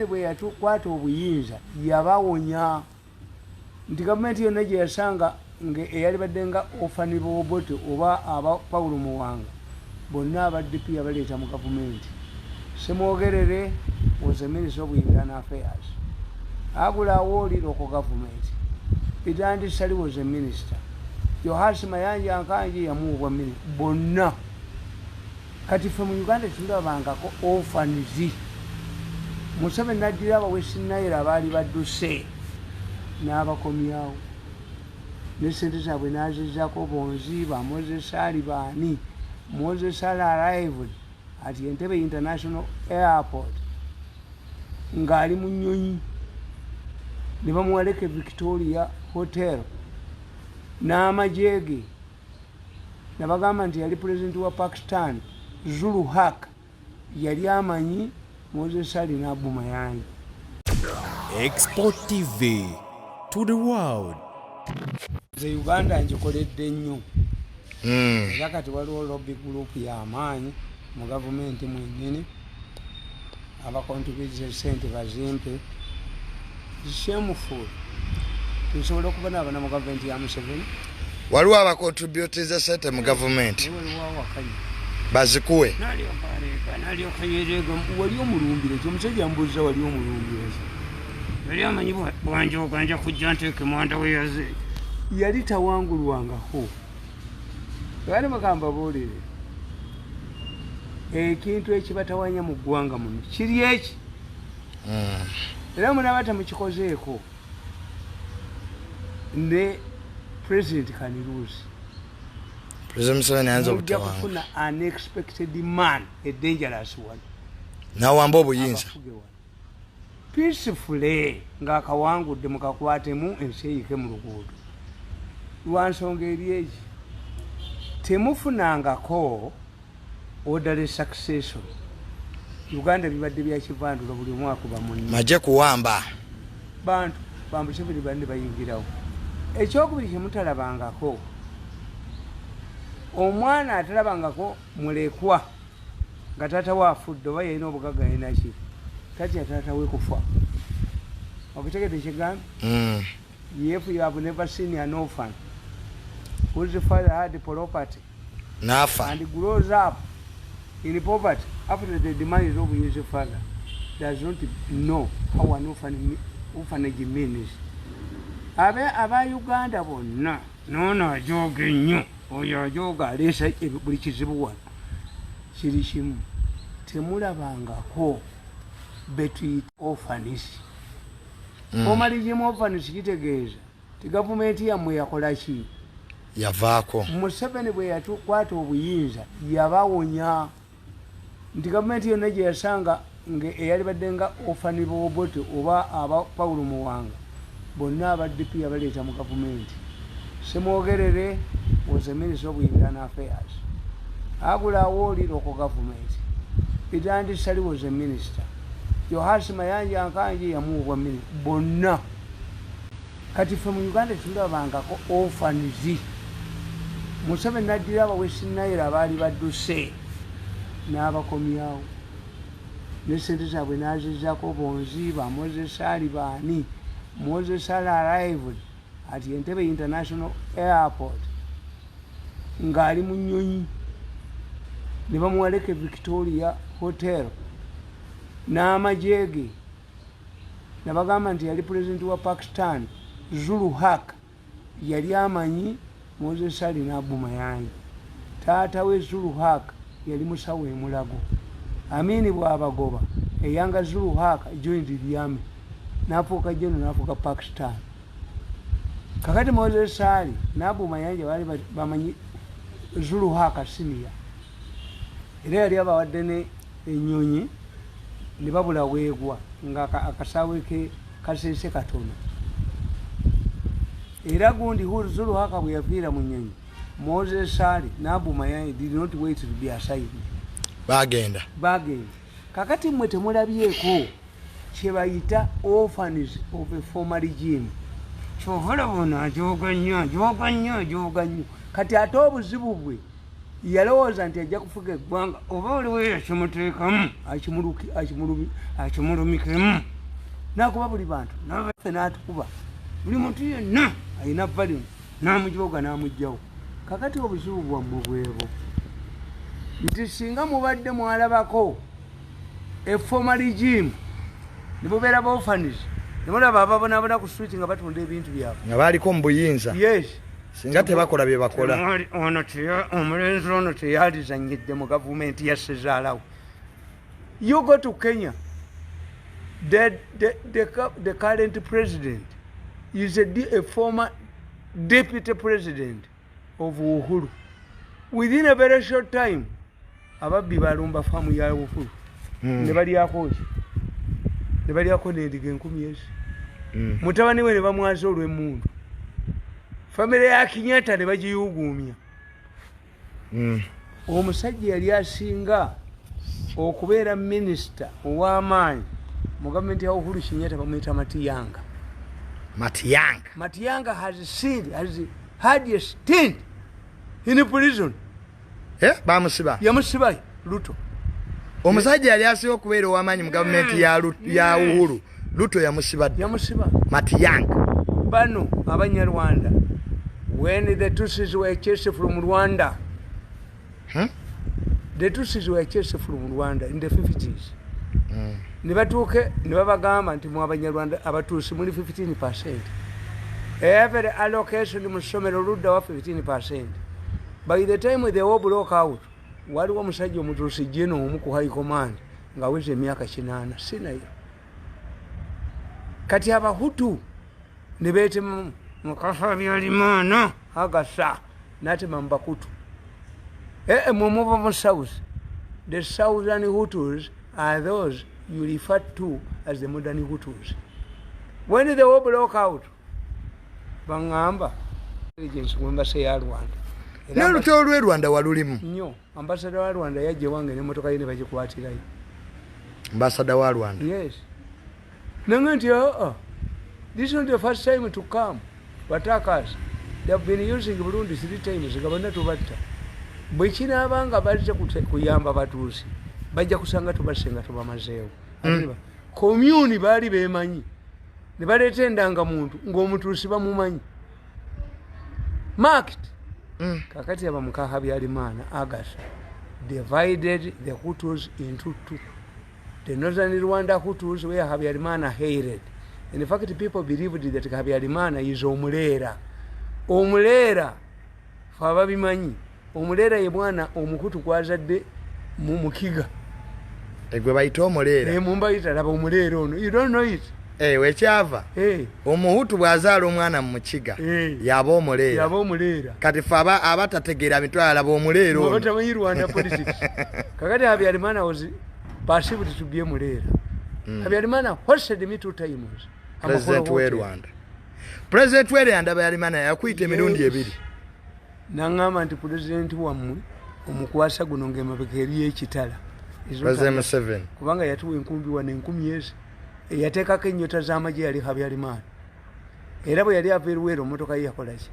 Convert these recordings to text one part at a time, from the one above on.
bwe yatukwata obuyinza yabawonya nti gavumenti yonna gye yasanga eyali badde nga ofani bobote oba aba Paulo Muwanga bonna abaddipi yabaleeta mu gavumenti. Semwogerere was the Minister of Internal Affairs. Agula Awoli local government. Pitandi Sali was a minister. Yohasi Mayanja Ankanji yamuwa mini bonna. Kati from Uganda tulabangako orphanages. Museveni naddira abawesi naye abaali badduse n'abakomyawo ne ssente zaabwe n'azizzaako bonzi ba Moses Ali baani. Moses Ali arrived at Entebbe International Airport ng'ali mu nnyonyi ne bamuwaleka Victoria Hotel n'amagye ge ne bagamba nti yali pulezidenti wa Pakistan Zulu Haq yali amanyi Moses Ali n'abuma yanyi. Export TV to the world. Ze Uganda njikoledde nnyo. Era kati waliwo lobby group y'amaanyi mu gavumenti mwennyini abakontributiza sente bazimpe. Shameful. Tusobola okuba n'abana mu gavumenti ya Museveni. Waliwo abakontributiza sente mu gavumenti bazikuwe. Nali okayerega wali omulumbire omusajja mbuuza wali omulumbire yali amanyi bwanje oganja kujja nteeke mwanda we yaze yali tawangulwangako. Bali bagamba boolere ekintu ekibatawanya mu ggwanga muno kiri eki era munabata mukikozeeko ne President Kanirusi. President Museveni anza okutawanga kufuna unexpected man, a dangerous one. Nawamba obuyinza peacefully ng'akawangudde mukakwatemu ensi eyike mu luguudo. Lwansonga eri eki temufunangako orderly succession. Uganda bibadde bya kivandulo buli mwaka kuba munne maje kuwamba bantu Museveni banne bayingirawo. Ekyokubiri kyemutalabangako omwana atalabangako mulekwa nga taata we afudde oba yalina obugagga yinaki tatya taata we kufa. Okutegedde ekigambo if you have never seen an orphan whose father had property nafa and grows up in poverty after the demise of his father does not know how an orphanage means. Aba Uganda bonna noono ajooga ennyo oyo ajooga aleesa buli kizibu wano kiri kimu temulabangako between orphans. Omaligimu orphans kitegeeza ti gavumenti yammwe yakola ki? Yavaako. Museveni bwe yatukwata obuyinza yabawonya nti gavumenti yonna gye yasanga eyali badde nga ofani bobote oba aba Paulo Muwanga bonna abaddipi yabaleeta mu gavumenti. Semwogerere was the Minister of Internal Affairs. Agula Awoli local government. Pitandi Sali was a minister. Yohasi Mayanja Ankanji yamuwa mini bonna. Kati from Uganda tulabangako orphanages. Museveni naddira abawesi naye abaali badduse n'abakomyawo ne ssente zaabwe n'azizzaako bonzi ba Moses Ali baani. Moses Ali arrived at Entebbe International Airport ng'ali mu nnyonyi ne bamuwaleka Victoria Hotel n'amagye ge ne bagamba nti yali pulezidenti wa Pakistan Zulu Haq yali amanyi Moses Ali n'abuma yanyi. Taata we Zulu Haq yali musawo e Mulago. Amini bw'abagoba eyanga Zulu Haq joined the army n'afuuka jeno n'afuuka Pakistan. Kakati Moses Ali n'abuma yanyi baali bamanyi Zulu Haq senior era yali abawadde ne ennyonyi ne babula weegwa nga akasaawe ke kaseese katono. Era gundi Zulu Haq bwe yafiira mu nnyonyi Moses Ali n'abuma yanyi did not wait to be assigned. Bagenda. Kakati mmwe temulabyeko kye bayita orphans of a former regime. Kyovola bona ajooga nnyo. Kati ate obuzibu bwe yalowooza nti ajja kufuga eggwanga oba oliwo yakimuteekamu akimulumikemu nakuba buli bantu nabaffe n'atukuba buli muntu yenna alina valimu n'amugiboga n'amugjawo. Kakati obuzibu bwammwe bwebo nti singa mubadde mwalabako efoma regime ne bubeera baofanis ne mulaba ababonaabona ku street nga batunda ebintu byabwe nga baaliko mu buyinza. Yes. Singa tebakola bye bakola. Omulenzi ono teyalizanyidde mu gavumenti ya Sezaalawo. You go to Kenya, the current president is a former deputy president of Uhuru. Within a very short time, ababbi balumba faamu ya Uhuru. Ne balyako n'endiga 10,000. Mutabani we ne bamwaza olw'emmundu. Famire ya Kenyatta ne bagiyuguumya. Omusajja yali asinga okubeera minisita ow'amaanyi mu gavumenti ya Uhuru Kenyatta bamuyita Matiyanga. Matiyanga has had a stint in prison. Bamusiba. Yamusiba Ruto. Omusajja yali asinga okubeera ow'amaanyi mu gavumenti ya Uhuru. Ruto yamusiba. Matiyanga. Bano Abanyarwanda. When the Tutsis were chased from Rwanda, the Tutsis were chased from Rwanda in the 50s. Ne batuuke ne babagamba nti mu Abanyarwanda abatuusi muli 15%. Every allocation mu ssomero ludda wa 15%. By the time they all broke out, waliwo omusajja omutuusi jeno omu ku high command ng'aweza emyaka 8 sinayo. Kati Abahutu ne beetema Mukasa Habyarimana agasa natema Mbakutu. Mumuva mu South. The Southern Hutus are those you refer to as the modern Hutus. When the war broke out, bangamba intelligence mwembase ya Rwanda. N'olutalo lw'e Rwanda walulimu. Nnyo, ambassador wa Rwanda yajje wange n'emmotoka ye ne bagikwatirayo. Ambassador wa Rwanda. Yes. Nange nti this is not the first time to come. Attackers, they have been using Burundi 3 times. Gavana tubatta. Bwe kinaabanga bazze kuyamba batuusi. Bajja kusanga tubasenga tubamazeewo. Commune baali beemanyi. Ne baleeta endanga muntu ng'omutuusi bamumanyi. Marked. Kakati abamuka Habyarimana agasa divided the Hutus into two. The northern Rwanda Hutus were Habyarimana hated. In fact, people believed that Habyarimana is Omulera. Omulera, fababimanyi. Omulera ye mwana omukutu gwazadde mu Mukiga. Egwe bayita Omulera. Mumbayita laba Omulera ono. You don't know it. Wekyava. Omuhutu bw'azaala omwana mu Mukiga. Yaba Omulera. Kati fe abatategeera mitwalo alaba Omulera ono. Abatamanyi Rwanda politics. Kakati Habyarimana was perceived to be Omulera. Habyarimana hosted me 2 times. President w'e Rwanda. President w'e Rwanda Habyarimana yakuyita emirundi 2. Nangamba nti president wammwe omukwasa guno ng'emabega eri ekitala. President Museveni. Kubanga yatuwa enkumbi wano 10,000. Yateekako ennyota z'amagye yali Habyarimana. Era bwe yali ava eruweero emmotoka ye yakola ki?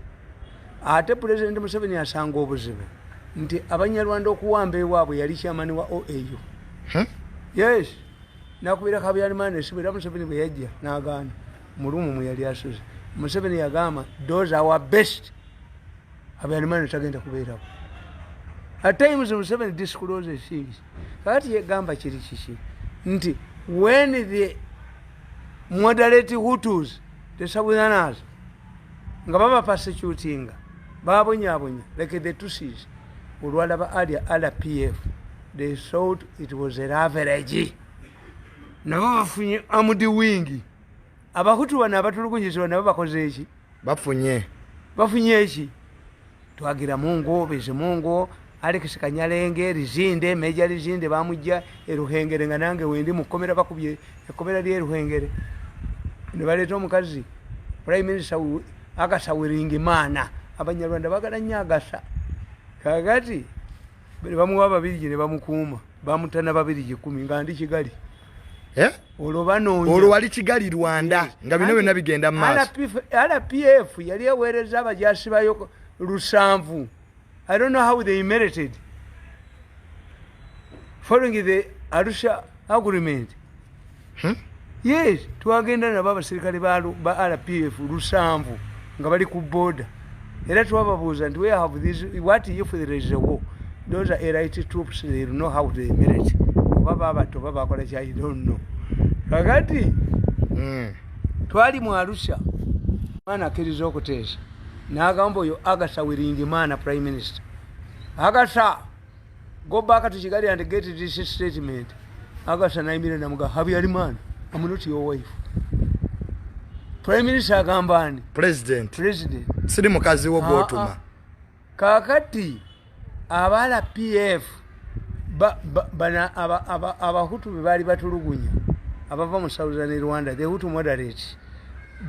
Ate President Museveni asanga obuzibu nti Abanyarwanda okuwamba ewaabwe yali chairman wa OAU. Yes. Nakubira Habyarimana esibu era Museveni bwe yajja n'agaana mulumu mwe yali asuze. Museveni yagamba those are our best. Habyarimana tagenda kubeerako. At times Museveni discloses things. Kakati yegamba kiri kiki nti when the moderate Hutus, the Southerners, nga baba persecuting, babonyabonya like the Tutsis, olwalaba RPF, they thought it was a average. Nabo bafunye amudi wingi. Abahutu bano abatulugunyizibwa nabo bakoze eki? Bafunye eki? Twagira Mungu, Bizimungu, Alex Kanyalenge, Rizinde, Meja Rizinde bamujja eruhengere nga nange wendi mukomera bakubye ekomera lye eruhengere. Ne baleeta omukazi Prime Minister agasawiringa maana Abanyarwanda bagala nnyo agasa. Kakati bamuwa 2 ne bamukuuma bamutana 210 nga ndi Kigali. Olwo banoonya. Olwo wali Kigali Rwanda nga bino byonna bigenda mu maaso. RPF yali eweereza abajaasi bayo 700 I don't know how they merited following the Arusha agreement. Yes, twagenda nabo abasirikale ba RPF lusanvu nga bali ku border. Era twababuuza nti where have these, what if there is a war? Those are elite troops, they know how they merit. Baba abato baba akola kya, I don't know. Kakati twali mu Arusha mwana akkiriza okuteesa n'agamba oyo Agasa Wiringimana prime minister. Agasa, go back to Kigali and get this statement. Agasa naimira namuga, Habyarimana, I'm not your wife. Prime Minister agambani. President. Siri mukazi wo bwotuma. Kakati abala PF bana abahutu bali batulugunya. Abava mu Southern Rwanda, the Hutu moderates.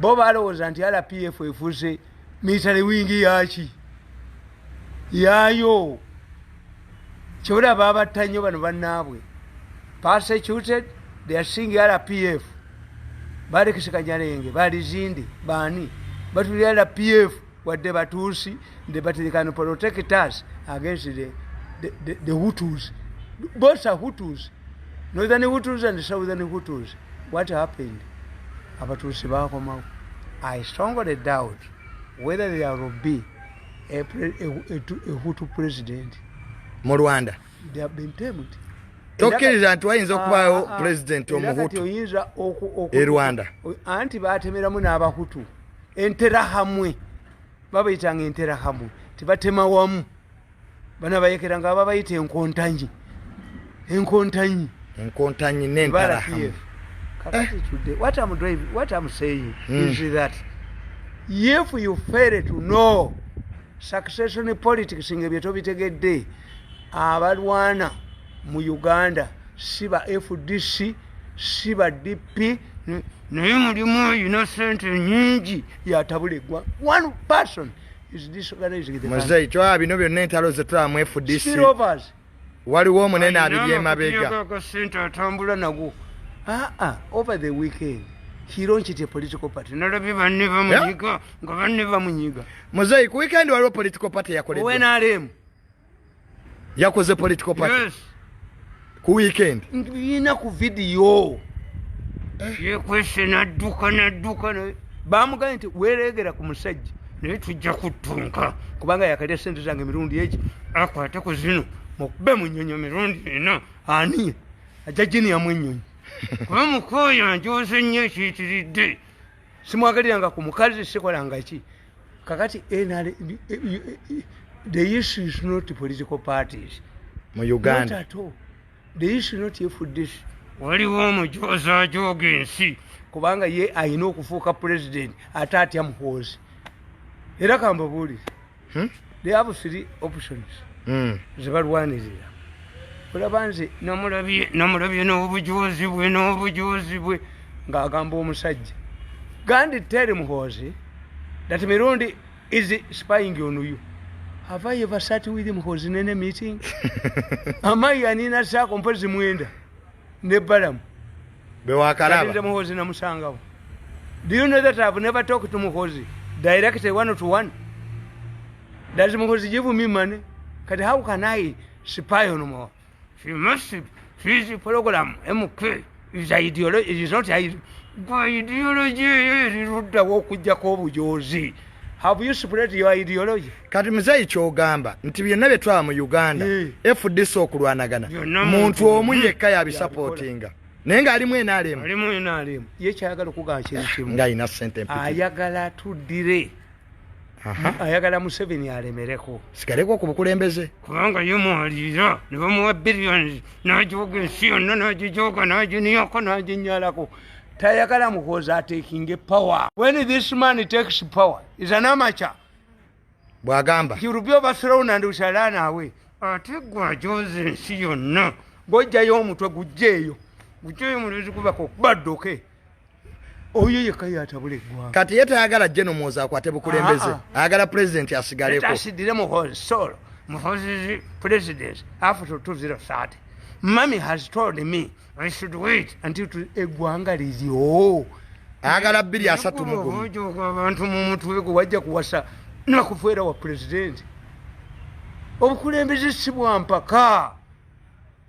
Bo balowooza nti RPF efuuse military wing yaki. Yayo. Kyobula babatta nnyo bano bannaabwe. Persecuted, they are seeing RPF. Bali kisikanyalenge, bali zindi, bani. But we RPF, what they batusi, but they can protect us against the Hutus. Both are Hutus. Northern Hutus and Southern Hutus. What happened? I strongly doubt whether there will be a Hutu president. Rwanda. They have been tamed. Tokkiriza nti wayinza okubaawo president omuhutu e Rwanda. Anti baatemeramu n'abahutu enterahamwe babayitanga enterahamwe tibatema wamu bana bayekeranga ababayita enkontanyi n'enterahamwe. What I'm saying is that if you fail to know succession politics nga bye tobitegedde, abalwana mu Uganda siba FDC siba DP naye mulimu innocent nyingi yatabulegwa. One person is disorganizing the country. Mzee bino byonna entalo zetulamu FDC waliwo omunene abiri emabega atambula nago. Over the weekend he launched a political party. Nalabye banne bamunyiga nga banne bamunyiga. Mzee ku weekend waliwo political party yakoledde. NRM yakoze political party. Yes. Ku weekend ina ku video ye question adduka bamuganye nti weregera ku musajja naye tujja kutunka kubanga yakalya sente zange mirundi eki akwate ku zino mukube munyonyo mirundi ena ani ajajini ya mwenyonyi kuba mukoya njoze nnyo ekiyitiridde simwagaliranga ku mukazi sikolanga ki kakati the issue is not political parties mu Uganda. Not at all. The issue not here for this. Waliwo omujoza ajoga ensi kubanga ye ayina okufuuka president ate atya muhoozi. Era kambabuulire they have 3 options zebalwanirira. Olaba nze namulabye n'obujozi bwe ng'agamba omusajja Gandhi tell muhoozi that Mirundi is spying on you. Have I ever sat with him in any meeting? Am I anina sa kompozi mwenda? Ne balam. Bewakaraba. Do you know that I've never talked to Muhozi directly 1-to-1? Does Muhozi give me money? How can I spy on him? She must she's a program. MK is ideology. It is not ideology. Have you spread your ideology? Kati mzee kyogamba nti byonna bye twaba mu Uganda FDC okulwanagana muntu omu yekka yabisupportinga naye ng'alimu NRM ye kyayagala okugamba kintu kimu ng'alina ssente empiki ayagala tuddire ayagala Museveni alemereko sigaleko ku bukulembeze kubanga ye mwalira ne bamuwa billions n'ajoga ensi yonna n'agijoga n'aginiyako n'aginyalako. Tayagala Muhoza taking power. When this man takes power, is an amateur. Bwagamba. He will be overthrown and we shall run away. Ategwa Jose si yonna. Bojja y'omutwe gujjeeyo. Gujjeeyo mulezi kubako baddoke. Oyo yekka yatabulegwa. Kati ye tayagala General Muhoza akwate bukulembeze. Ayagala president asigaleko. Asidire Muhoza solo. Muhoza's president after 2030. Mommy has told me I should wait until eggwanga liriwo. Ayagala 230 abantu mu mutwe gwe wajja kuwasa nakufuera wa president. obukulembeze si bwa mpaka,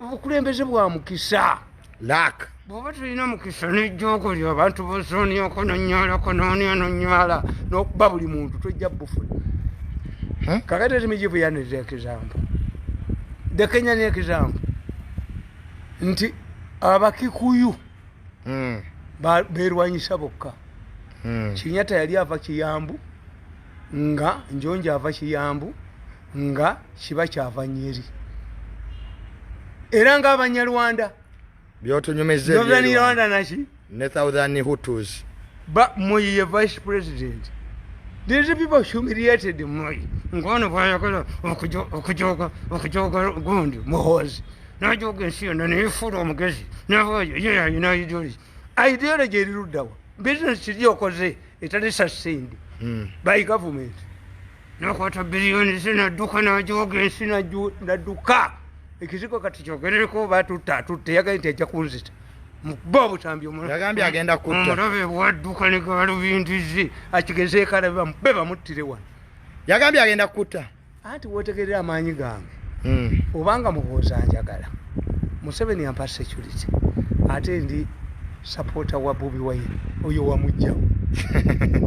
obukulembeze bwa mukisa. Lak bw'oba tulina mukisa n'ejjooko lyo abantu bosoonyako nonywalako noonya nonywala n'okuba buli muntu tojja bufwe. Kakati emijibu yaniriza ekizambo the Kenyan example nti abakikuyu berwanyisa bokka. Kinyata yali ava Kiyambu nga Njonja ava Kiyambu nga Kiba kyava Nyeri era nga Abanyarwanda byotonyomeze Northern Rwanda naki ne Southern Hutus ba Moi vice president. These people humiliated Moi. Ngono bwayagala okujoga gundi Muhoozi najoga ensi yonna neefula omugezi navayo ye alina ideology eriruddawa business kiri okoze etali sustained by government nakwata biliyoni zinadduka najoga ensi nadduka ekiziko kati kyogerereko batutta yagaye nti ajja kunzita mukuba obutambi yagambye agenda kutta omulabe bwadduka ne galubindizi akigezeeko alabe bamube bamuttire wano yagambye agenda kutta anti wotegerera amaanyi gange obanga Muhoozi anjagala Museveni ampa security ate ndi supporter wa Bobi Wine oyo wamujjawo.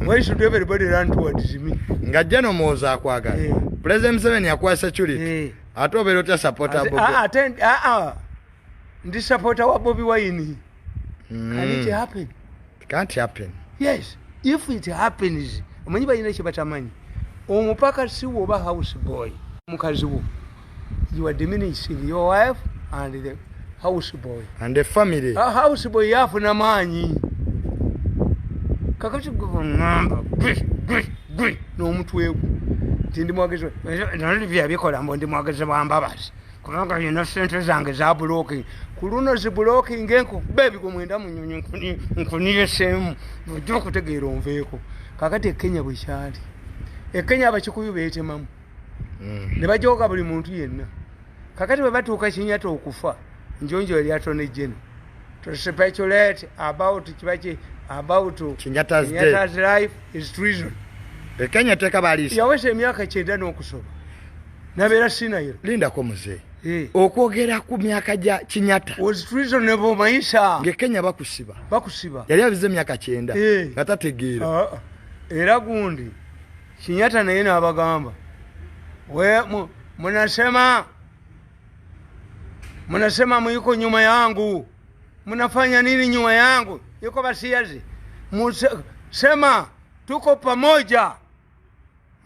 Why should everybody run towards me? Nga jeno Muhoozi akwagala President Museveni akwa security ate obeera otya supporter Bobi ndi supporter wa Bobi Wine. Can it happen? It can't happen. Yes, if it happens omanyi balina kye batamanyi omupaka si woba house boy mukazi wo, you are diminishing your wife and the house boy and the family. A house boy yafuna maanyi kakati ngamba gwe n'omutwe nti ndi mwagezi nali byabikola mbo ndi mwagezi bambabazi kubanga yina sente zange za blocking kuluno zi blocking enko baby kumwenda munyonyo nkuniye semu ojja okutegeera onveeko kakati Kenya bwekyali Kenya abakikuyu beetemamu ne bajoga buli muntu yenna kakati bwe batuuka Kinyata okufa Njonjo yali atone jene to speculate about kibachi about Kinyata's life is treason. Kenya teka balisi yawese emyaka 9 n'okusoba nabeera sinayiro linda ko muze okwogera ku myaka gya Kinyata was treasonable maisha nge Kenya bakusiba yali abize emyaka 9 nga tategeera era gundi Kinyata naye n'abagamba we munasema muyuko nyuma yangu munafanya nini nyuma yangu yuko basiazi sema tuko pamoja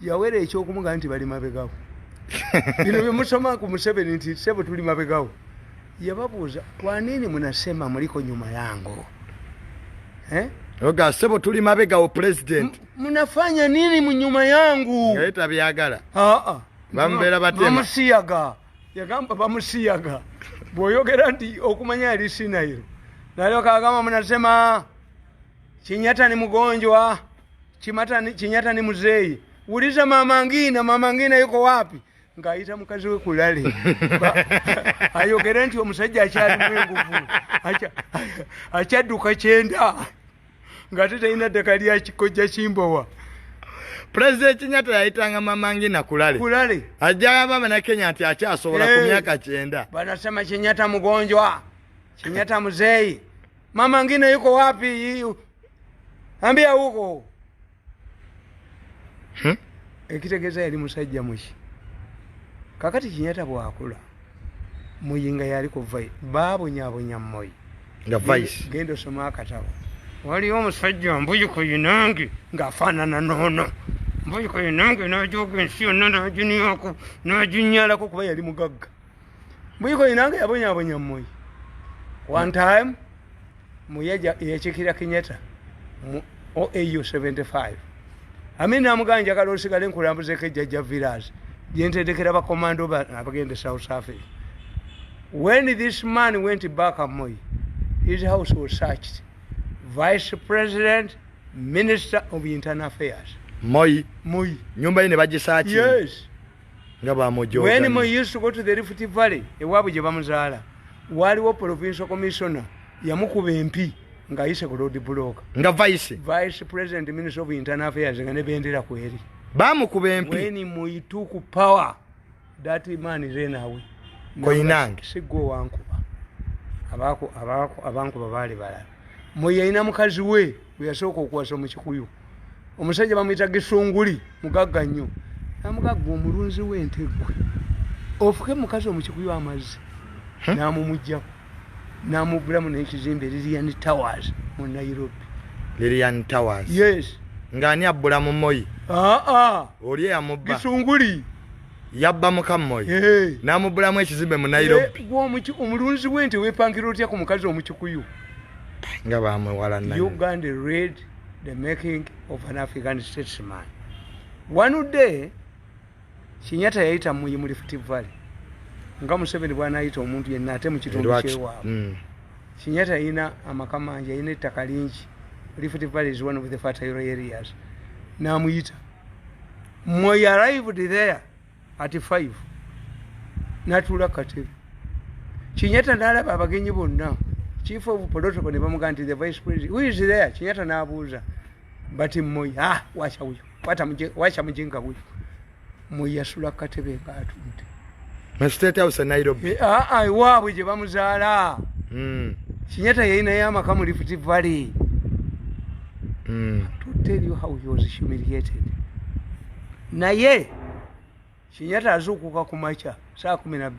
yawere ekyokumugamba nti bali mabegawo bino byemusoma ku Museveni nti sebo tuli mabegawo yababuuza kwa nini munasema muliko nyuma yangu oga sebo tuli mabegawo president munafanya nini mu nyuma yangu ngaita byagala bambera batema bamusiyaga yagamba bamusiyaga boyogera nti okumanya ali Sinayiro nalyo kagamba munasema Kinyata ni mgonjwa Kinyata ni mzee uliza mama ngina yuko wapi ngaita mukazi we kulale ayogera nti omusajja akyali mwenguvu akyadduka kyenda ngate talina ddaka lya kikojja kimbowa. President Kinyata yayitanga mama ngina kulale ajja baba na Kenya nti akyasobola ku myaka 9 banasema Kinyata mgonjwa Kinyata mzee mama ngina yuko wapi ambia huko ekitegeeza yali musajja muki kakati Kinyata bwakula muyinga yali kuvai babonyabonya Moi nga vice gendo soma akatabo waliwo omusajja mbuyiko yinange ng'afaanana nono mbuyiko yinange n'ajoga ensi yonna n'aginiyako n'aginyalako kuba yali mugagga mbuyiko yinange yabonyabonya Moi one time muyeja yekikira Kinyata mu OAU 75 amina amuganja kalo osigale nkulambuze kejja village yentedekera ba commando abagende South Africa. When this man went back at Moi, his house was searched. Vice President, Minister of Internal Affairs. Moi nyumba ine bagisachi. Yes. Ngaba mojo. When Moi used to go to the Rift Valley, ewabu je bamuzala. Waliwo provincial commissioner yamukuba MP ngaise ku road block. Nga vice President, Minister of Internal Affairs nga ne bendera kweri. Bamukuba MP. When Moi took power, that man ran away. Koinange Sigo wankuba. Abankuba bali balala. Moyi alina mukazi we bwe yasooka okuwasa mu Kikuyu. Omusajja bamuyita Gisunguli mugagga nnyo. Namugagga omulunzi w'entegwe. Ofuke mukazi mu Kikuyu amazzi. Namumujjako. Namugulamu n'ekizimbe Lilian Towers mu Nairobi. Lilian Towers. Yes. Ngani abbula mu Moyi. Oli yamubba. Gisunguli. Yabba muka Moyi. Namubulamu ekizimbe mu Nairobi. Omulunzi w'ente weepangira otya ku mukazi mu Kikuyu. Nga bamwewala naye. Uganda read the making of an African statesman. One day, Kenyatta yayita mu Rift Valley. Nga Museveni bwana ayita omuntu yenna ate mu kitundu kyewaabwe. Kenyatta yina amakamanja yina ettaka lingi. Rift Valley is one of the fertile areas. Namuyita. Moyi arrived there at 5. Natula katebe. Kenyatta n'alaba abagenyi bonna. Chief of protocol ne bamugamba nti the vice president. Who is there? Kenyatta n'abuuza. Bati Moyi, wacha huyo. Wacha mjinga huyo. Moyi yasula katebe ng'atudde. Mu State House Nairobi. Iwaabwe gye bamuzaala. Kenyatta yalinayo amaka mu Rift Valley. To tell you how he was humiliated. Naye Kenyatta azuukuka ku makya saa 12.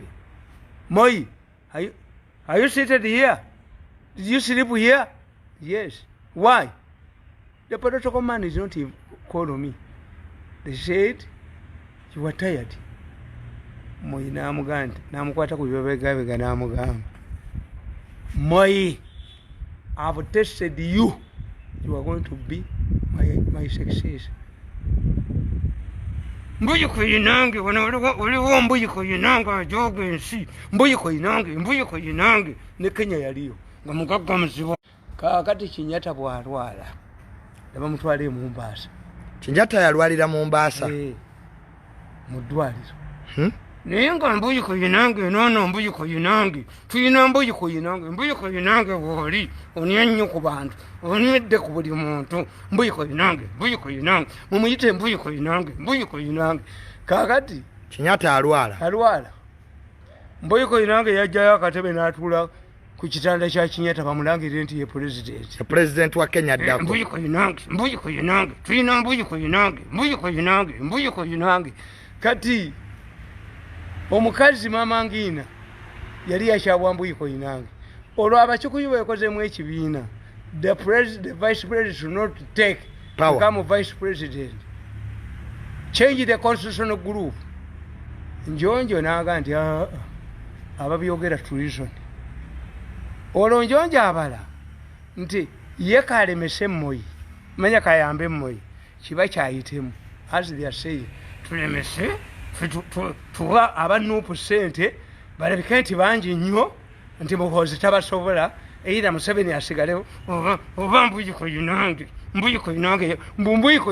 Moyi, are you seated here? Did you sleep here? Yes. Why? The protocol man is not calling me. They said you were tired. Moyi namugamba namukwata ku bibegabega namugamba Moyi, I've tested you. You are going to be my success. Mbuyiko yinange waliwo mbuyiko yinange ajoga ensi mbuyiko yinange ne Kenya yaliyo nga mugagga muzibu. Kaakati Kenyatta bw'alwala ne bamutwala e Mombasa. Kenyatta yalwalira mu Mombasa. Mu ddwaliro. Naye nga mbuyiko yinange noono mbuyiko yinange tulina mbuyiko yinange bw'oli onye nnyo ku bantu onyedde ku buli muntu mbuyiko yinange mumuyite mbuyiko yinange. Kaakati Kenyatta alwala mbuyiko yinange yajjayo akatebe n'atuula ku kitanda kya Kenyatta bamulangirire nti ye president wa Kenya ddako. Mbuyiko yinange tulina mbuyiko yinange. Kati omukazi Mama Ngina yali yakyabwa mbuyiko yinange. Olwo Abakikuyu beekozeemu ekibiina. The vice president should not take power. Become vice president. Change the constitutional group. Njonjo n'aga nti ababyogera treason. Olwo Njonjo abala nti ye kalemese Moyi. Manya kayambe Moyi. Kiba kyayitemu. As they are saying, tulemese tuwa abanupu sente balabika nti bangi nnyo nti muhoozi tabasobola either Museveni asigalewo oba mbuyiko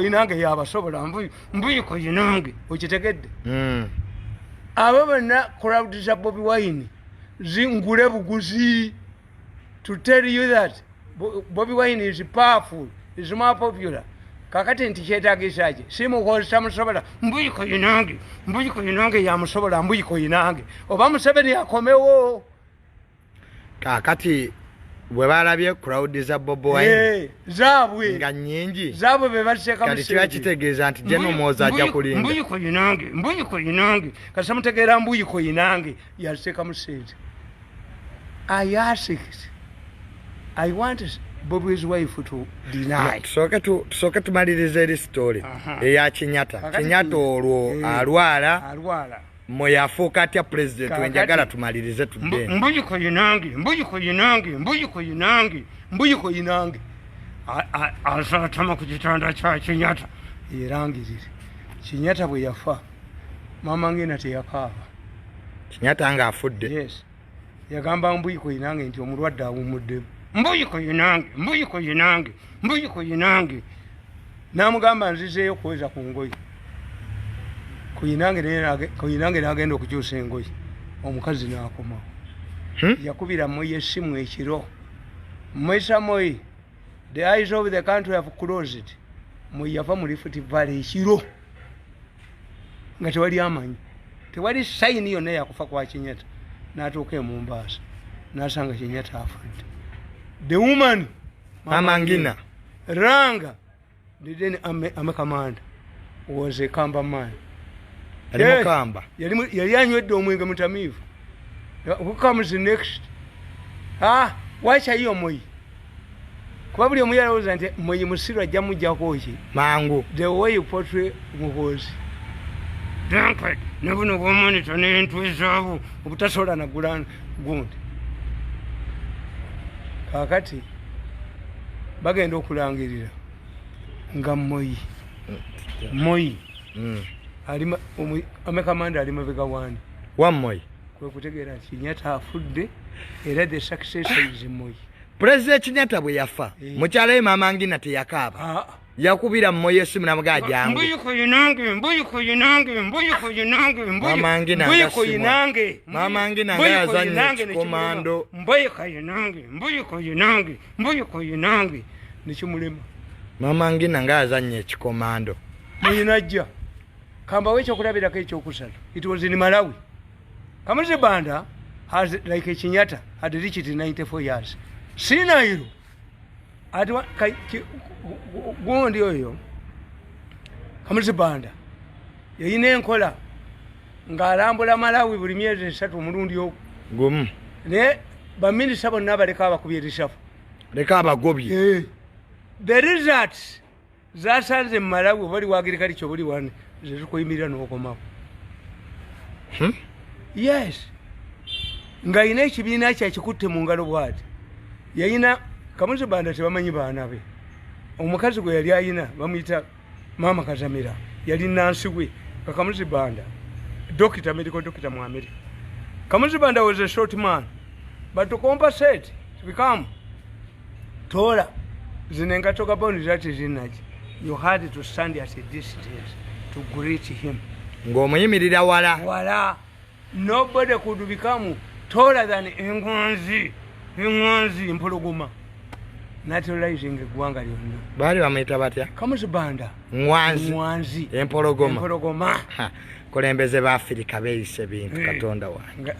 yinange yabasobola mbuyiko yinange okitegedde. Abo bonna crowd za Bobi Wine zingule buguzi. To tell you that Bobi Wine is powerful, is more popular. Kakati nti kyetaagisa ki simuhoozi tamusobola mbuyiko yinange yamusobola mbuyiko yinange oba Museveni akomewo. Kakati bwe balabye crowd za Bobi Wine zaabwe nga nnyingi zaabwe be bateeka kati kiba kitegeeza nti General Muhoozi ajja kulinda mbuyiko yinange kati samutegeera mbuyiko yinange yateeka mu sente. I asked, I want Bobby's wife to deny. Tusooke tumaliriza eri story eya Kenyatta olwo alwala Moyi afuuka atya president wenjagala tumalirize tudde. Mbuyiko yinange asaatama ku kitanda kya Kenyatta yerangirire. Kenyatta bwe yafa Mama Ngina teyakaaba. Kenyatta nga afudde. Yes. Yagamba mbuyiko yinange nti omulwadde awumuddemu. Mbuyiko yinange. Namugamba nzizeeyo kuweza ku ngoyi. Ku yinange n'agenda okukyusa engoyi. Omukazi n'akomawo. Yakubira Moyi essimu ekiro. Moyi, the eyes of the country have closed. Moyi yava mu Rift Valley ekiro nga tewali amanyi. tewali sayini yonna yakufa kwa Kinyata n'atuuka e Mombasa n'asanga Kinyata afudde. The woman Mama Ngina Ranga the then Ame commander was a Kamba man. Mukamba yali anywedde omwenge mutamiivu. Who comes next? Wacha hiyo Moi. Kuba buli omu yalowooza nti Moi Musiro ajja mujjako ki mangu the way you portray Muhoozi. Drunkard ne buno bw'omonita n'entwe zaabo obutasobola nagula gundi. Kaakati bagenda okulangirira nga Moi amekamanda ali mabega wani wa Moi kwe kutegeera nti Kinyata afudde era the successor is Moi. President Kinyata bwe yafa mukyala we Mama Ngina teyakaaba yakubira Moi esimu namugaa jangu mbuyiko yinange Mama Ngina nga yazannya komando mbuyiko yinange nikimulema. Mama Ngina nga yazannya ekikomando muyinajja kambawo ekyokulabirako ekyokusatu. It was in Malawi. Kamuzi Banda has like a Kinyata had reached 94 years. Sinairo gundi oyo Kamuzi Banda yayina enkola ng'alambula Malawi buli myezi 3 omulundi ogwo gumu naye baminisita bonna abaleka abakubye erishafu leka abagobye. The results zasanze mu Malawi oba oli wagirikali kyobuli wane zezikuyimirira n'okomawo. Yes nga yina ekibiina kyakikutte mu ngalo bwati yayina Kamuzi Banda tebamanyi baana be. Omukazi gwe yali ayina bamuyita Mama Kazamira yali nansi gwe Kamuzi Banda medical doctor mu America. Kamuzi Banda was a short man but to compensate to become taller zinengato kaboni zati zinaji you had to stand at a distance to greet him ng'omuyimirira wala. Nobody could become taller than Engwanzi Mpologoma naturalizing eggwanga lyonna. Baali bamuyita batya? Kamuzi Banda Ngwanzi Empologoma. Kulembeze ba Afrika beeyise bintu Katonda wange.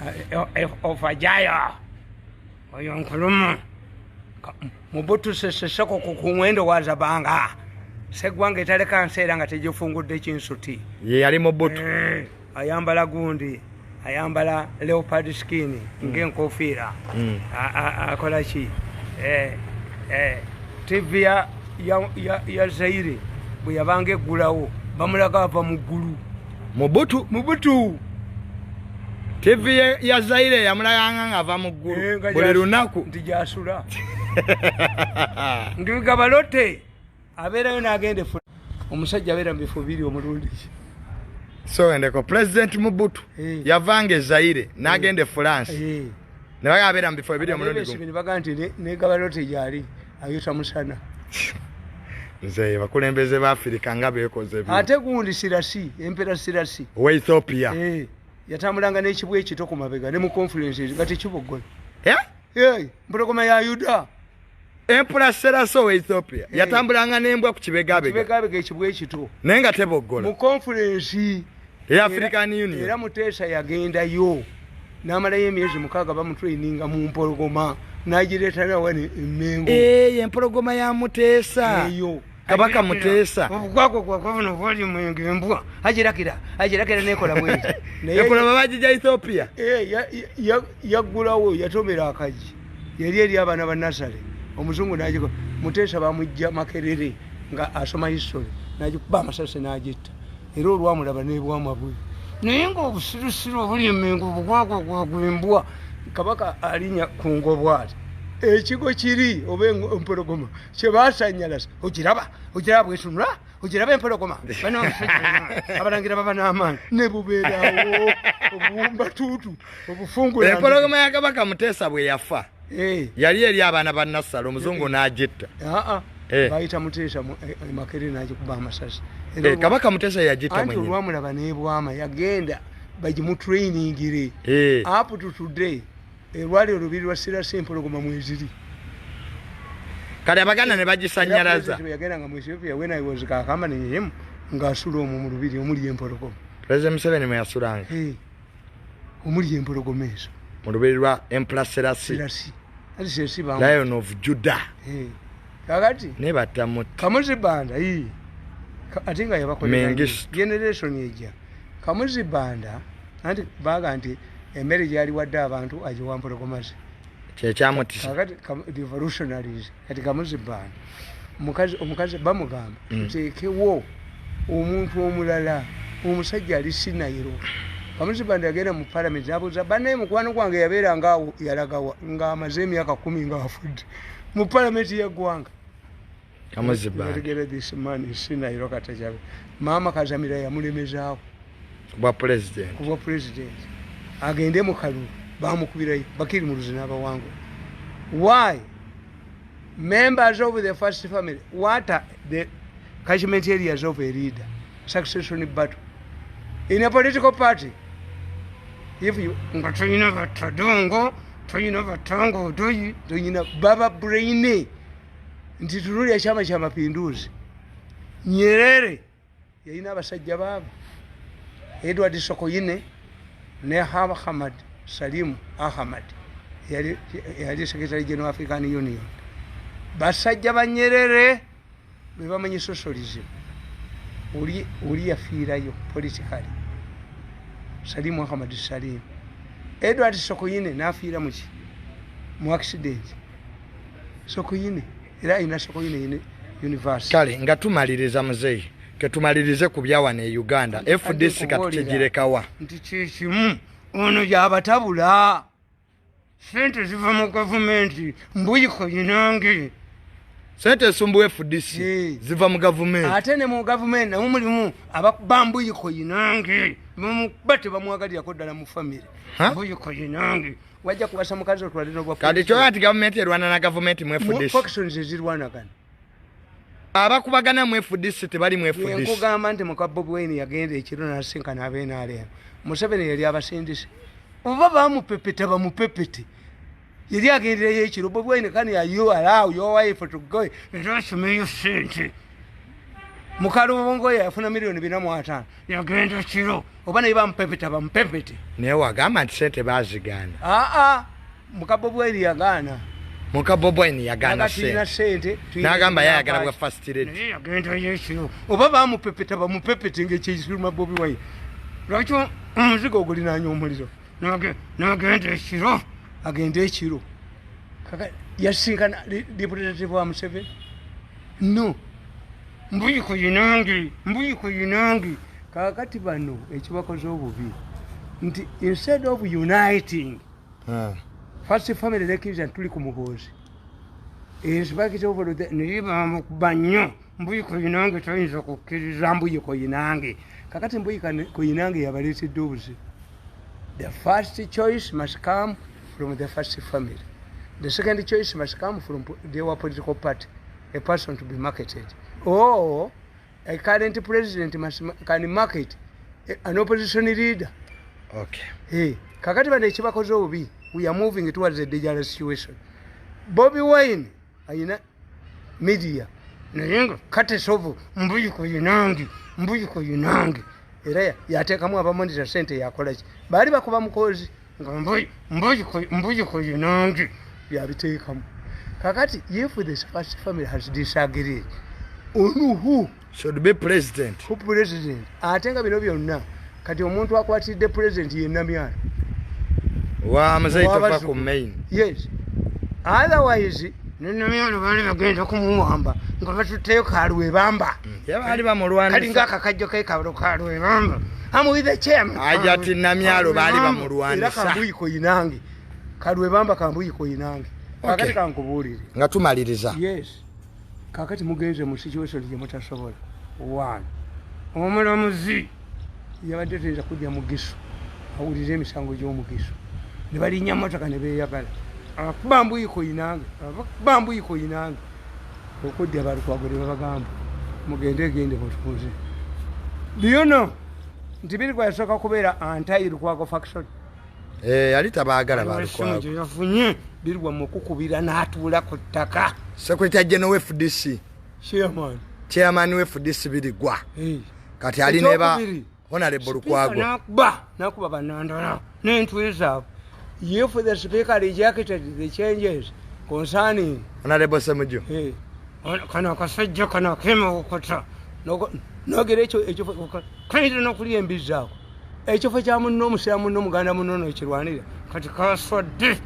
Ofajayo oyo nkuluma Mobutu seseko ku mwendo wa Zabanga seggwanga etaleka nseera nga tegifungudde kinsuti. Ye yali Mobutu. Ayambala gundi ayambala leopard skin ng'enkofiira akola ki TV ya Zaire bwe yabanga eggulawo bamulaga ava mu ggulu. Mobutu TV ya Zaire yamulaganga nga ava mu ggulu buli lunaku nti gyasula ngigabalote abeerayo n'agenda omusajja abeera mu bifo biri omulundi. So endeko President Mobutu yavanga Zaire n'agenda France ne bagabeera mu bifo ebiri omulundi baga nti ne gabalote gyali ayita musana. Nze bakulembeze ba Afrika nga beekoze bi ate gundi Sirasi Emperor Sirasi wa Ethiopia yatambulanga n'ekibwa ekito ku mabega ne mu conferences nga tekiboggola. Mpologoma ya Yuda Emperor Sirasi wa Ethiopia yatambulanga n'embwa ku kibegabega ekibwa ekito naye nga teboggola mu conference ya African Union. Era Muteesa yagendayo n'amalayo emyezi 6 bamutraininga mu mpologoma n'agireeta nawe emmengo. Empologoma ya Muteesa Kabaka Muteesa obugwako gwakabona bwali mwenge embwa agirakira n'ekola mwezi empologoma bagijja Ethiopia yaggulawo yatomera akaji yali eri abaana ba Nasale omuzungu n'agikola. Muteesa bamujja Makerere nga asoma history n'agikuba amasasi n'agitta era olwamulaba n'ebwamwa bwe naye ng'obusirusiru obuli emmengo obugwako gwagwembwa Kabaka alinya ku ngobwati ekigo kiri oba empologoma kyebaasanyalasa ogiraba bwetunula ogiraba empologoma abalangira baba n'amaanyi ne bubeerawo obuwumba tuutu obufungula. Empologoma ya Kabaka Muteesa bwe yafa yali eri abaana ba Nasala omuzungu n'agitta. Bayita Muteesa Makerere n'agikuba amasasi. Kabaka Muteesa yagitta anti olwamulaba n'ebwama yagenda bagimutrainingire up to today. Lwali olubiri lwa Sirasi empologoma mweziri kale abaganda ne bagisanyalaza. Yagendanga mu Ethiopia when I was kakamba ne him ng'asula omwo mu lubiri omuli empologoma. President Museveni mwe yasulanga omuli empologomeza mu lubiri lwa Emperor Selassie ati sesiba Lion of Judah kakati ne batamuti Kamuzibanda ate nga yabakolera generation ejja Kamuzibanda anti baga nti emmere gyali wadde abantu agiwampologomazi kyekyamutisa kakati revolutionaries kati Kamuzibanda omukazi bamugamba tuteekewo omuntu omulala omusajja ali Sinayiro Kamuzibanda yagenda mu parliament abuuza bannaye mukwano gwange yabeera ngaawo yalagawa ng'amaze emyaka 10 nga afudde mu parliament y'eggwanga Kamuzibanda this man is Sinayiro katajabe maama Kazamira yamulemezaako kuba president agende mu kalulu bamukubirayo bakiri mu luzina abawango. Why? Members of the first family, what are the catchment areas of a leader? Succession battle. In a political party, if you baba brainy ntitululi ya chama cha mapinduzi Nyerere yalina abasajja baabo Edward Sokoine ne Hamad Salim Ahmad yali Secretary General African Union basajja ba Nyerere be bamanyi socialism uli yafiirayo politically Salim Ahmad Salim Edward Sokoine nafiira mu accident Sokoine era ina Sokoine university kale nga tumaliriza muzeyi ketumalirize ku byawana e Uganda FDC katukigirekawa nti kikimu ono yabatabula sente ziva mu government mbuyiko yinange sente sumbu FDC ziva mu government ate ne mu government na mulimu abambuyiko yinange bate bamwagalira ko ddala mu family mbuyiko yinange wajja kubasa mukazi otwalino bwa kati kyo ati government erwana na government mu FDC factions zirwana kana abakubagana mu FDC tebali mu FDC nkugamba nti mukabbo bweni yagenda ekiro nasinkana abenaale Museveni yali abasindise oba bamupepeta bamupepete yali agendereyo ekiro bweni kani you allow your wife to go erashumeyo sente mukalubongo yafuna $450,000 yagenda kiro oba naye bamupepeta bamupepete naye wagamba nti sente bazigana mukabbo bweni yagaana Mukabbo bweni yagana sente nagamba yayagala bwa first lady yagenda yekiro oba bamupepeta bamupepete ng'ekisiruma Bobi Wine lwakyo omuzigo ogulinanya omuliro agenda ekiro kaka yasinkana representative wa Museveni no mbuyiko yinange kakati bano ekibakoze obubi nti instead of uniting first family election tuli ku mugozi esibakite over the niba banyo mbuyiko yinange tayinza kukkiriza mbuyiko yinange kakati mbuyiko yinange yabaleetedde obuzibu. The first choice must come from the first family. The second choice must come from their political party, a person to be marketed. Or a current president can market an opposition leader. Okay. Kakati bane ekibakoze obubi. We are moving towards a dangerous situation. Bobi Wine ayina media nayenga kate sovu mbuyiko yinange era yateekamu abamonita sente yakolaki baali bakuba mukozi nga mbuyiko yinange yabiteekamu kakati if the first family has disagreed on who should be president ate nga bino byonna kati omuntu akwatidde president yenna myala wa mazai tofa ku main yes otherwise nenamyalo bali bagenda ku muwamba nga batuteyo kalwe bamba yabali bamulwana kali ngaka kajjo kai kalwe bamba I'm with the chairman ajati namyalo bali bamulwana era kambuyiko yinange kalwe bamba kambuyiko yinange kakati kankubulire nga tumaliriza yes kakati mugenze mu situation ye mutasobola one omulamuzi yabadde teza kujja mu gisu awulire emisango gy'omugisu ne balinya motoka ne beeyagala bambuyiko yinange okudya balukwagole babagamba mugende mutukuze byono nti biri kwasooka kubeera anti-Lukwago faction yali tabaagala balukwago yafunye birwa mu kukubira n'atuula ku ttaka Secretary General FDC chairman wa FDC birigwa kati ali neba Honorable Lukwago. Nakuba banandala. Nentweza. If the speaker rejected the changes concerning Honorable Semuju. Hey. Kana kasajja kana kema okota. Nogere ekyo kaita nokuli embizaako. Ekyo kya munno musyamu no muganda munno ekirwanira. Kati kaswadde.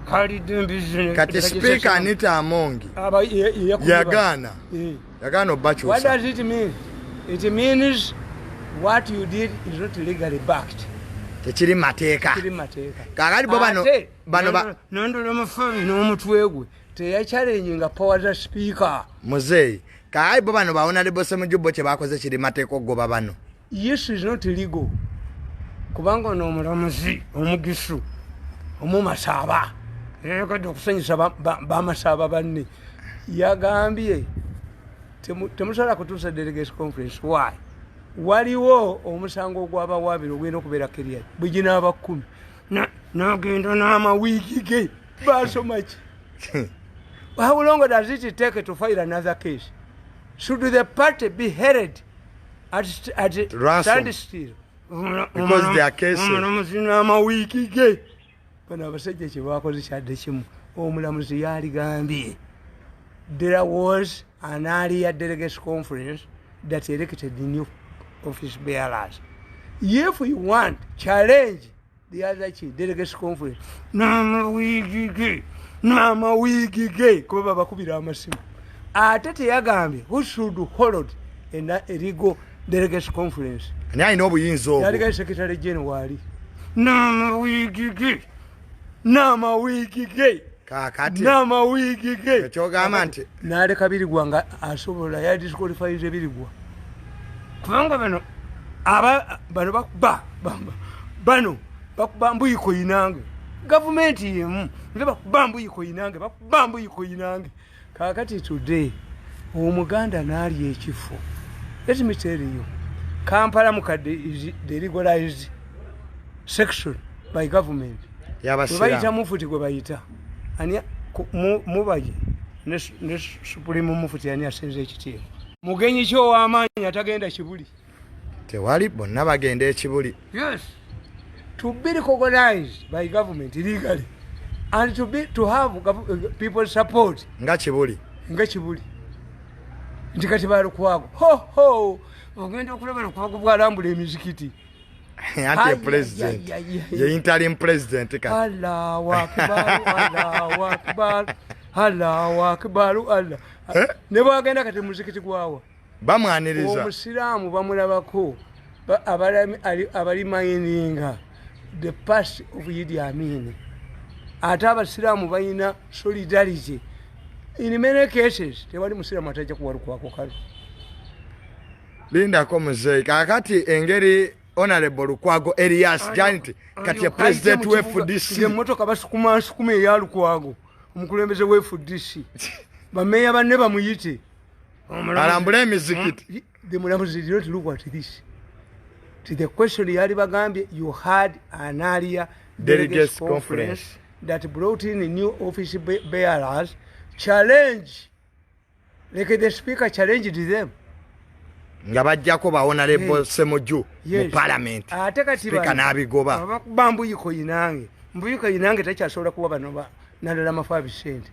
Kali dembize. Kati speaker Anita Amongi. Yagana. Yagana obacho. What does it mean? It means what you did is not legally backed. Tekiri mateeka. Kakati bano nondola mafabi n'omutwegwe teyachallenging power za speaker. Muzeyi. Kakati bano baona libo Semuju kye bakoze kiri mateeka ogoba bano. Yes is not illegal. Kubanga n'omulamuzi omugisu omumasaba. Kati okusanyusa bamasaba banne. Yagambye temusobola kutuusa delegation conference. Why? Waliwo omusango gw'abawaabire ogenda okubeera kerya bwegina aba 10 n'agenda n'amawiiki ge basoma ki. How long does it take to file another case? Should the party be held at standstill? Because they are cases. Omulamuzi n'amawiiki ge bano abasajja kye baakoze kyadde kimu. Omulamuzi yaligambye there was an earlier delegation conference that elected the new office bearers. If you want challenge the other delegation conference, n'amawiiki ge kuba bakubira amasimu. Ate teyagambye who should hold a legal delegation conference. Ani alina obuyinza obwo. Yaliga secretary general. N'amawiiki ge. Kakati. N'amawiiki ge. Ekyogamba nti n'aleka Birigwa nga asobola yadisqualifies Birigwa. Kubanga bano bakuba mbuyiko yinange. Government yemu bakuba mbuyiko yinange. Kakati today omuganda n'ali ekifo. Let me tell you, Kampala mukadde is the legalized section by government. Bayita mufuti gwe bayita. Ani mubaje ne supreme mufuti ani asenze ekitiibwa. Mugenyi kyo w'amaanyi atagenda kibuli. Tewali bonna bagenda ekibuli. Yes. To be recognized by government legally and to have people's support. Nga kibuli. Nti kati Lukwago. Ogenda okulaba Lukwago bw'alambula emizikiti. Ante president. Ye interim president ka. Allahu akbar. Ne bwagenda kati muzikiti gwawa. Bamwaniriza. Omusiraamu bamulabako abali mayininga the past of Idi Amin. Ate abasiraamu balina solidarity. In many cases, tewali musiraamu atajja kuwa Lukwago kale. Linda ko muzeyi kakati engeri Honorable Lukwago Elias Janti kati ya president we FDC. Ye motoka basukuma ya Lukwago. Omukulembeze we FDC. Bameya banne bamuyite. Alambule emizikiti. The mulamuzi did not look at this. To the question yali bagambye, you had an earlier delegates conference that brought in a new office bearers challenge. Like the speaker challenged them. Nga bajjako ba Honorable Semuju mu parliament. Speaker n'abigoba. Bambuyiko yinange. Mbuyiko yinange takyasobola kuba bano nalala mafabi sente.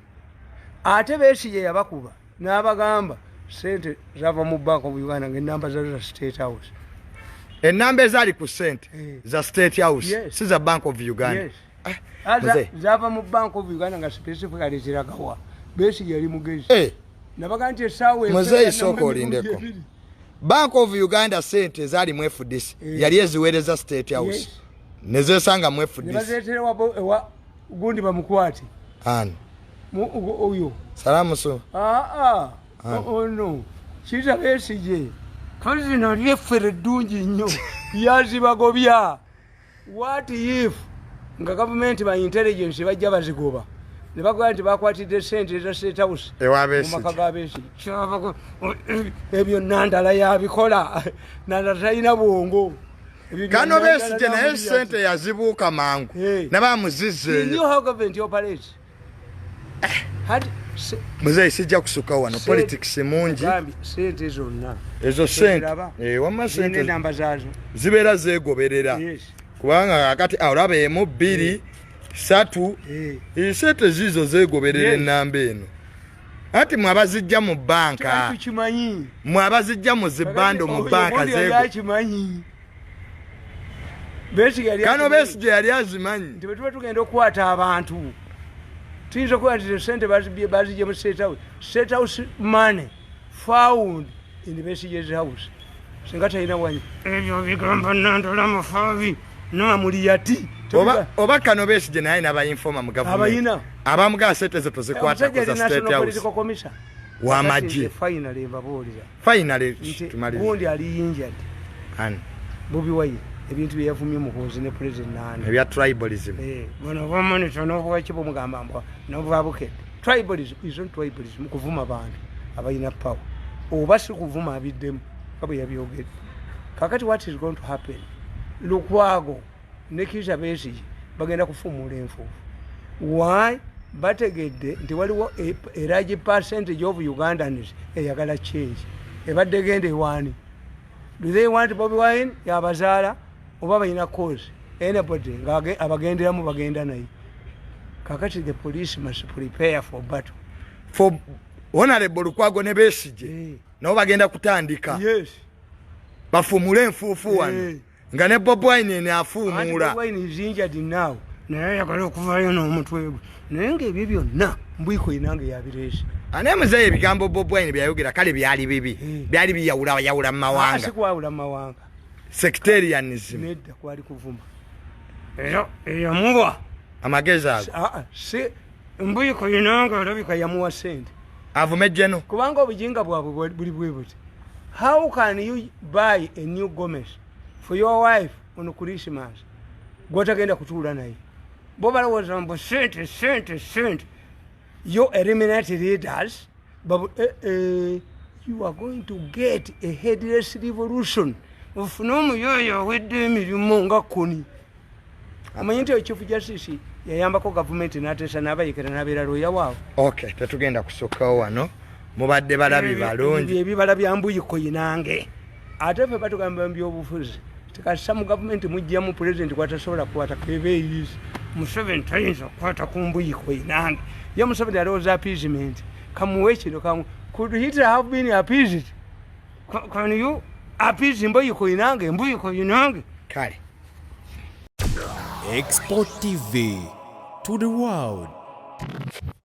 Ate Besigye yabakuba n'abagamba sente zava mu Bank of Uganda ng'ennamba za State House. Ennamba ezaali ku sente za State House si za Bank of Uganda. Zava mu Bank of Uganda nga specifically ziragawa. Besigye yali mugezi. Nabaga nti essaawa muzeyi sooka olindeko. Bank of Uganda sente zaali mu FDC yali eziweereza State House. Nezesanga mu FDC. Nebazeeterewa ewa gundi bamukwate. Ani. Oyo. Salamu so. No. Kiza Besigye. Kazi nali effere ddungi nnyo. Yazibagobya. What if nga government by intelligence bajja bazigoba. Ne bagamba nti bakwatidde sente za State House. Omumaka ga Besigye. Ebyo Nandala yabikola. Nandala talina bwongo. Kano Besigye naye sente yazibuuka mangu. Ne bamuzizzeeyo. You know how government operates. muzeyi sijja kusuka wano politics mungi sente zonna ezo sente wamma sente namba zaazo zibeera zeegoberera kubanga kakati olaba emu 2 3 sente zizo zeegoberera ennamba eno ati mwabazijja mu banka mwabazijja mu zibando mu banka kano Besigye yali azimanyi nti bwe tuba tugenda okukwata abantu tuyinza okukwatira sente bazijje mu state house money found in the Besigye's house singa talina bwanyi ebyo bigamba nandola mufaabi namuli yati oba kano Besigye naye n'abayinfoma mu gavumenti abamugaa sente zo tozikwata ku za state house wamagye finally mbabuulira gundi ali injured Bobi Wine ebintu byeyavumye muhoozi ne president nani ebya tribalism bono bamonito n'obuwakibo mugamba mbwa n'obubabukedde tribalism isn't tribalism kuvuma abantu abalina power oba si kuvuma abiddemu kabwe yabyogedde kakati what is going to happen Lukwago ne Kizza Besigye bagenda kufumula enfuufu why bategedde nti waliwo a large percentage of Ugandans eyagala change ebadde genda ewaani do they want Bobi Wine yabazaala oba balina cause anybody abagenderamu bagenda naye kakati the police must prepare for battle for honorable Lukwago ne Besigye nabo bagenda kutandika bafumule enfuufu wano nga ne Bobi Wine ne afuumula Bobi Wine is injured now naye ayagala okuvaayo n'omutwe gwe naye ng'ebyo byonna mbwiko inange yabireese ane muzeyi ebigambo Bobi Wine byayogera kale byali bibi byali biyawula mu mawanga si kwawula mu mawanga sectarianism nedda kwali kuvuma eyamubwa amagezi ago si mbwiko inange olabika yamuwa sente avume jeno kubanga obujinga bwabwe buli bwe buti how can you buy a new garment for your wife on Christmas gwotagenda kutuula naye bo balowooza mbu sente you eliminate leaders but you are going to get a headless revolution ofuna omuyoyo awedde emirimu nga kuni amanyi nti Chief Justice yayambako gavumenti n'ateesa n'abayekera n'abeera looya waabwe okay tetugenda kusookawo wano mubadde balabi balungi ebibala bya mbuyiko yinange ate ffe batugamba by'obufuzi tikasa mu gavumenti mujjamu pulezidenti gwatasobola kukwata kebeeyisi Museveni tayinza kukwata ku mbuyiko yinange ye Museveni alowooza appeasement kamuwe kino kamu could Hitler have been appeased can you appease mbuyiko yinange kale Export TV to the world.